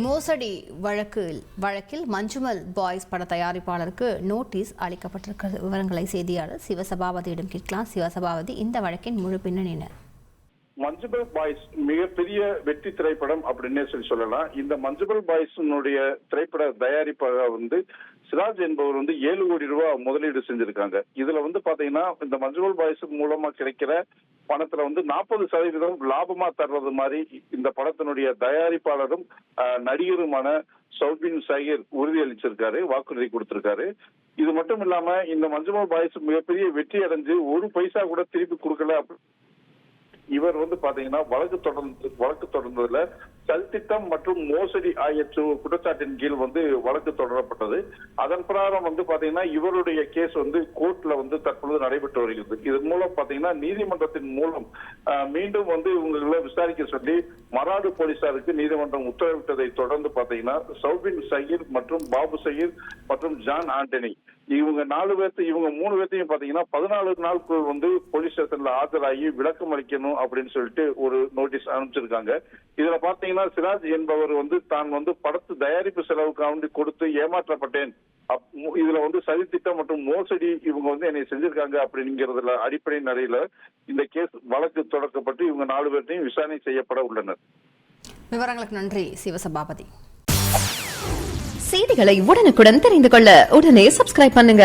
மோசடி வழக்கில் மஞ்சுமல் பாய்ஸ் பட தயாரிப்பாளருக்கு நோட்டீஸ் அளிக்கப்பட்டிருக்கிறது. விவரங்களை செய்தியாளர் சிவசபாபதியிடம் கேட்கலாம். சிவசபாபதி, இந்த வழக்கின் முழு பின்னணி என்ன? மஞ்சுமல் பாய்ஸ் மிகப்பெரிய வெற்றி திரைப்படம் அப்படின்னே சொல்லலாம். இந்த மஞ்சுமல் பாய்ஸினுடைய திரைப்பட தயாரிப்பாக சிராஜ் என்பவர் 7 கோடி ரூபாய் முதலீடு செஞ்சிருக்காங்க. இதுல பாத்தீங்கன்னா இந்த மஞ்சுமல் பாய்ஸ் மூலமா கிடைக்கிற பணத்துல 40% லாபமா தர்றது மாதிரி இந்த படத்தினுடைய தயாரிப்பாளரும் நடிகருமான சௌபின் ஷாகிர் உறுதியளிச்சிருக்காரு, வாக்குறுதி கொடுத்திருக்காரு. இது மட்டும் இல்லாம இந்த மஞ்சுமல் பாய்ஸ் மிகப்பெரிய வெற்றி அடைஞ்சு ஒரு பைசா கூட திருப்பி கொடுக்கல. இவர் பாத்தீங்கன்னா வழக்கு தொடர்ந்ததுல சல்திட்டம் மற்றும் மோசடி ஆகிய குற்றச்சாட்டின் கீழ் வழக்கு தொடரப்பட்டது. அதன் பிரகாரம் பாத்தீங்கன்னா இவருடைய கேஸ் கோர்ட்ல தற்பொழுது நடைபெற்று வருகிறது. இதன் மூலம் பாத்தீங்கன்னா நீதிமன்றத்தின் மூலம் மீண்டும் இவங்களை விசாரிக்க சொல்லி மராடு போலீசாருக்கு நீதிமன்றம் உத்தரவிட்டதை தொடர்ந்து பாத்தீங்கன்னா சௌபின் ஷாகிர் மற்றும் பாபு ஷாகிர் மற்றும் ஜான் ஆண்டனி இவங்க 3 பேர்த்தையும் பாத்தீங்கன்னா 14 நாளுக்குள் போலீஸ் ஸ்டேஷன்ல ஆஜராகி விளக்கம் அளிக்கணும் அப்படின்னு சொல்லிட்டு ஒரு நோட்டீஸ் அனுப்பிச்சிருக்காங்க. இதுல பாத்தீங்கன்னா சிராஜ் என்பவர் தான் படத்து தயாரிப்பு செலவுக்கு கொடுத்து ஏமாற்றப்பட்டேன், இதுல சதித்திட்டம் மற்றும் மோசடி இவங்க என்னை செஞ்சிருக்காங்க அப்படிங்கிறதுல அடிப்படை நிலையில இந்த கேஸ் வழக்கு தொடக்கப்பட்டு இவங்க 4 பேர்த்தையும் விசாரணை செய்யப்பட உள்ளனர். விவரங்களுக்கு நன்றி சிவசபாபதி. செய்திகளை உடனுக்குடன் தெரிந்து கொள்ள உடனே சப்ஸ்கிரைப் பண்ணுங்க.